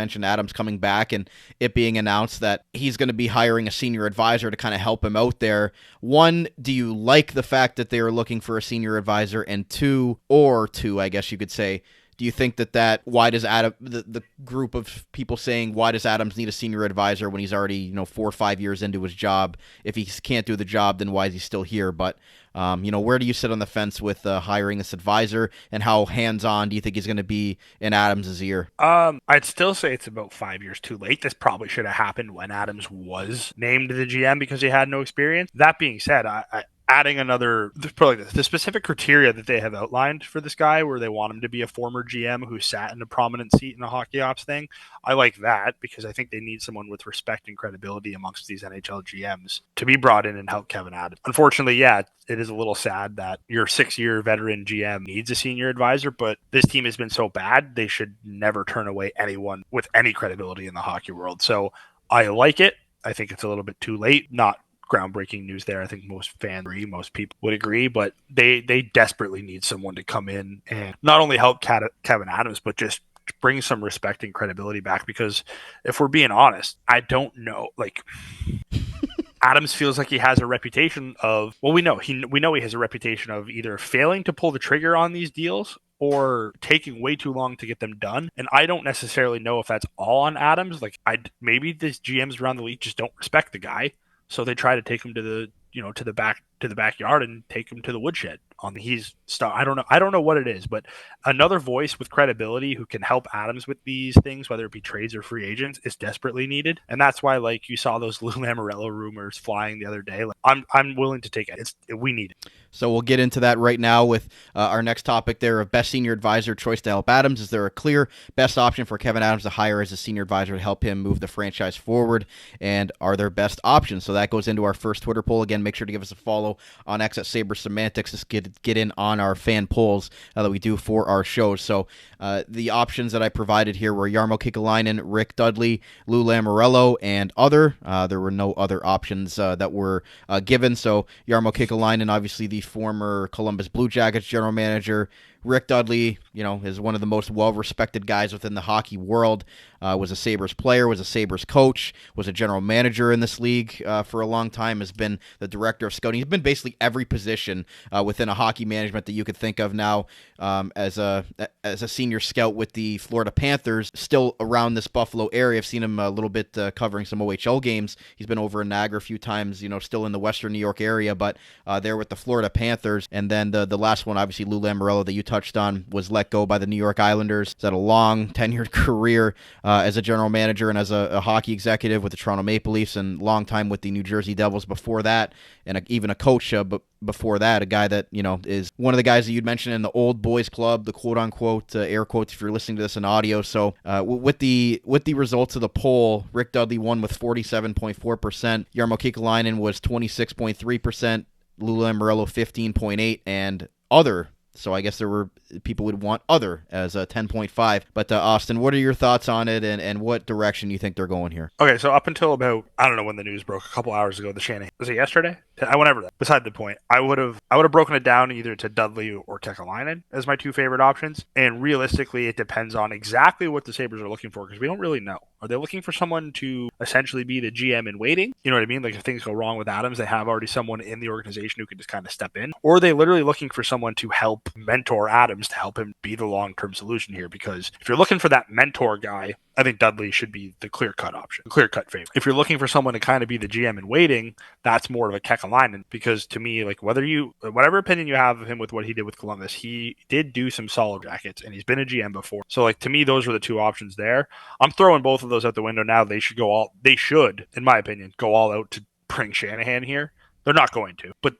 mentioned Adams coming back and it being announced that he's going to be hiring a senior advisor to kind of help him out there. One, do you like the fact that they are looking for a senior advisor? And two, I guess you could say, do you think why does Adam, the group of people saying, why does Adams need a senior advisor when he's already, 4 or 5 years into his job? If he can't do the job, then why is he still here? But, where do you sit on the fence with hiring this advisor, and how hands-on do you think he's going to be in Adams' ear? I'd still say it's about 5 years too late. This probably should have happened when Adams was named the GM because he had no experience. That being said, adding another, probably the specific criteria that they have outlined for this guy, where they want him to be a former GM who sat in a prominent seat in a hockey ops thing. I like that because I think they need someone with respect and credibility amongst these NHL GMs to be brought in and help Kevyn Adams. Unfortunately, yeah, it is a little sad that your 6-year veteran GM needs a senior advisor, but this team has been so bad, they should never turn away anyone with any credibility in the hockey world. So I like it. I think it's a little bit too late. Not groundbreaking news there. I think most people would agree, but they desperately need someone to come in and not only help Kevyn Adams, but just bring some respect and credibility back. Because if we're being honest, I don't know, Adams feels like he has a reputation of, we know he has a reputation of either failing to pull the trigger on these deals or taking way too long to get them done. And I don't necessarily know if that's all on Adams. Maybe these GMs around the league just don't respect the guy. So they try to take him to the backyard and take him to the woodshed. I don't know what it is, but another voice with credibility who can help Adams with these things, whether it be trades or free agents, is desperately needed. And that's why, you saw those Lou Lamoriello rumors flying the other day. I'm willing to take it. We need it. So we'll get into that right now with our next topic there of best senior advisor choice to help Adams. Is there a clear best option for Kevyn Adams to hire as a senior advisor to help him move the franchise forward? And are there best options? So that goes into our first Twitter poll. Again, make sure to give us a follow on X at Sabres Semantics to get in on our fan polls that we do for our shows. So the options that I provided here were Jarmo Kekalainen, Rick Dudley, Lou Lamoriello, and other. There were no other options that were given. So Jarmo Kekalainen, obviously the former Columbus Blue Jackets general manager. Rick Dudley, is one of the most well-respected guys within the hockey world, was a Sabres player, was a Sabres coach, was a general manager in this league for a long time, has been the director of scouting. He's been basically every position within a hockey management that you could think of now as a senior scout with the Florida Panthers, still around this Buffalo area. I've seen him a little bit covering some OHL games. He's been over in Niagara a few times, still in the Western New York area, but there with the Florida Panthers. And then the last one, obviously, Lou Lamoriello, that you touched on, was let go by the New York Islanders. He's had a long tenured career as a general manager and as a hockey executive with the Toronto Maple Leafs, and long time with the New Jersey Devils before that, and even a coach before that, a guy that is one of the guys that you'd mentioned in the old boys club, the quote-unquote air quotes if you're listening to this in audio. So with the results of the poll, Rick Dudley won with 47.4%, Jarmo Kekalainen was 26.3%, Lou Lamoriello 15.8%, and other. So I guess there were people would want other as a 10.5. But Austin, what are your thoughts on it, and what direction you think they're going here? Okay, so up until about, I don't know when the news broke, a couple hours ago, the Shanahan, was it yesterday? Whenever that. Beside the point, I would have broken it down either to Dudley or Kekalainen as my two favorite options. And realistically, it depends on exactly what the Sabres are looking for, because we don't really know. Are they looking for someone to essentially be the GM in waiting? You know what I mean? If things go wrong with Adams, they have already someone in the organization who can just kind of step in. Or are they literally looking for someone to help mentor Adams, to help him be the long-term solution here? Because if you're looking for that mentor guy, I think Dudley should be the clear-cut option, clear-cut favorite. If you're looking for someone to kind of be the GM in waiting, that's more of a Kekalainen, because to me, whatever opinion you have of him with what he did with Columbus, he did do some solid Jackets, and he's been a GM before. So to me, those are the two options there. I'm throwing both of those out the window now. They should, in my opinion, go all out to bring Shanahan here. They're not going to, but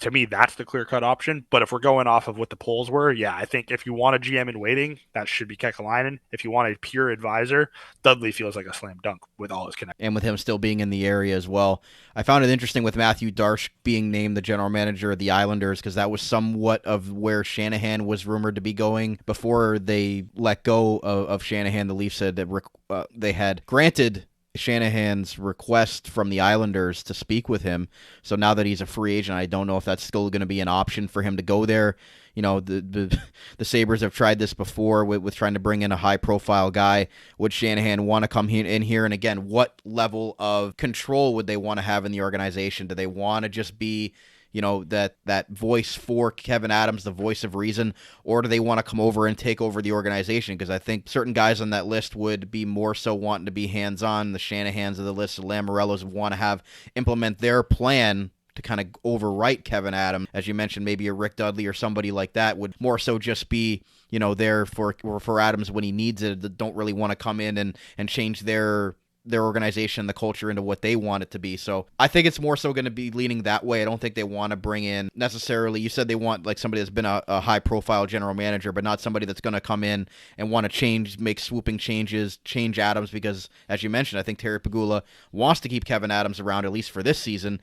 to me, that's the clear-cut option. But if we're going off of what the polls were, yeah, I think if you want a GM in waiting, that should be Kekalainen. If you want a pure advisor, Dudley feels like a slam dunk with all his connections. And with him still being in the area as well. I found it interesting with Matthew Darche being named the general manager of the Islanders, because that was somewhat of where Shanahan was rumored to be going. Before they let go of Shanahan, the Leafs said that they had granted Shanahan's request from the Islanders to speak with him. So now that he's a free agent, I don't know if that's still going to be an option for him to go there. the Sabres have tried this before with trying to bring in a high-profile guy. Would Shanahan want to come in here? And again, what level of control would they want to have in the organization? Do they want to just be that voice for Kevyn Adams, the voice of reason, or do they want to come over and take over the organization? Because I think certain guys on that list would be more so wanting to be hands-on. The Shanahans of the list, the Lamoriellos want to implement their plan to kind of overwrite Kevyn Adams. As you mentioned, maybe a Rick Dudley or somebody like that would more so just be, there for Adams when he needs it. That don't really want to come in and change their organization, the culture into what they want it to be. So I think it's more so going to be leaning that way. I don't think they want to bring in necessarily, you said they want like somebody that's been a high profile general manager, but not somebody that's going to come in and want to make swooping changes, change Adams, because as you mentioned, I think Terry Pegula wants to keep Kevyn Adams around at least for this season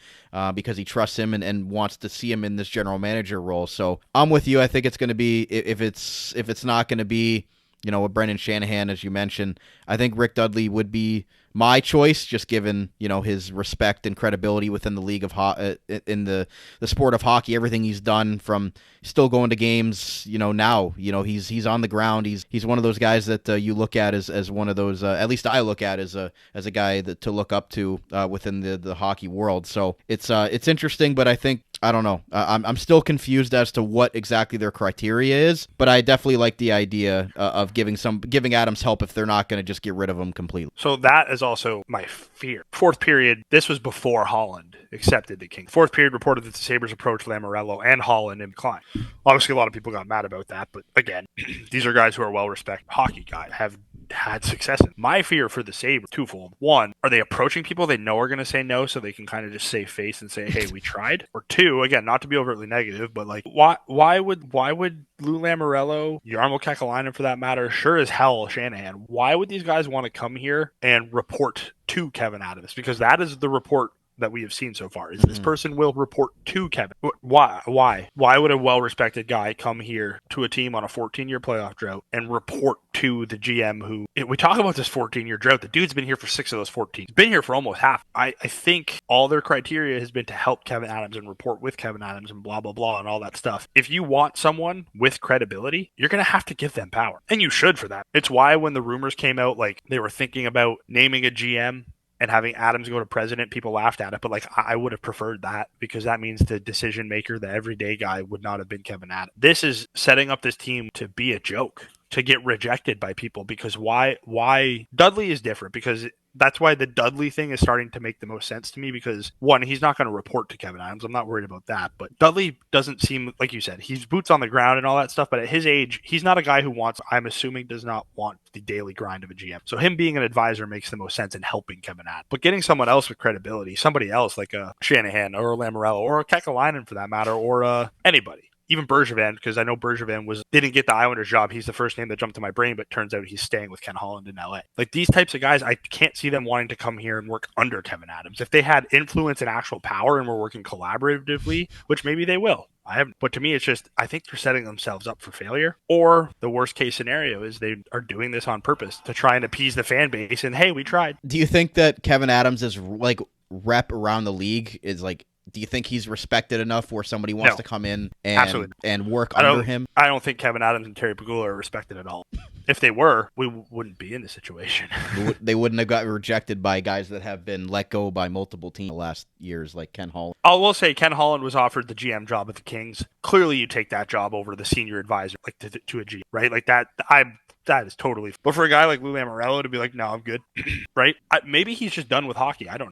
because he trusts him and wants to see him in this general manager role. So I'm with you. I think it's going to be, if it's not going to be, with Brendan Shanahan, as you mentioned, I think Rick Dudley would be my choice, just given his respect and credibility within the league of in the sport of hockey. Everything he's done, from still going to games, now he's on the ground. He's one of those guys that you look at as one of those. At least I look at as a guy to look up to within the hockey world. So it's interesting, but I don't know. I'm still confused as to what exactly their criteria is, but I definitely like the idea of giving Adams help if they're not going to just get rid of him completely. So that is also my fear. Fourth period, this was before Holland accepted the Kings. Fourth period reported that the Sabres approached Lamoriello and Holland and declined. Obviously, a lot of people got mad about that, but again, these are guys who are well-respected hockey guys, have had success in. My fear for the Sabres, twofold. One, are they approaching people they know are going to say no so they can kind of just save face and say, hey, we tried? Or two, again, not to be overtly negative, but like, why would Lou Lamoriello, Jarmo Kekalainen for that matter, sure as hell Shanahan, why would these guys want to come here and report to Kevyn Adams? Because that is the report that we have seen so far, is this person will report to Kevin. Why would a well-respected guy come here to a team on a 14-year playoff drought and report to the GM who, we talk about this 14-year drought, the dude's been here for 6 of those 14. He's been here for almost half. I think all their criteria has been to help Kevyn Adams and report with Kevyn Adams and blah, blah, blah, and all that stuff. If you want someone with credibility, you're going to have to give them power. And you should for that. It's why when the rumors came out, like they were thinking about naming a GM and having Adams go to president, people laughed at it, but like I would have preferred that, because that means the decision maker, the everyday guy, would not have been Kevyn Adams. This is setting up this team to be a joke, to get rejected by people, because why Dudley is different, because that's why the Dudley thing is starting to make the most sense to me, because one, he's not going to report to Kevyn Adams. I'm not worried about that, but Dudley doesn't seem, like you said, he's boots on the ground and all that stuff, but at his age, he's not a guy who does not want the daily grind of a GM. So him being an advisor makes the most sense in helping Kevyn Adams. But getting someone else with credibility, somebody else like a Shanahan or a Lamoriello or a Kekalainen for that matter, or anybody. Even Bergevin, because I know Bergevin didn't get the Islanders job. He's the first name that jumped to my brain, but turns out he's staying with Ken Holland in LA. Like these types of guys, I can't see them wanting to come here and work under Kevyn Adams. If they had influence and actual power and were working collaboratively, which maybe they will. I haven't, but to me, it's just, I think they're setting themselves up for failure. Or the worst case scenario is they are doing this on purpose to try and appease the fan base. And hey, we tried. Do you think that Kevyn Adams is like rep around the league is like, do you think he's respected enough where somebody wants to come in and work under him? I don't think Kevyn Adams and Terry Pegula are respected at all. If they were, we wouldn't be in this situation. They wouldn't have got rejected by guys that have been let go by multiple teams the last years, like Ken Holland. I will say Ken Holland was offered the GM job at the Kings. Clearly, you take that job over the senior advisor, like to a GM, right? Like that. That is totally. But for a guy like Lou Lamoriello to be like, no, I'm good, right? Maybe he's just done with hockey. I don't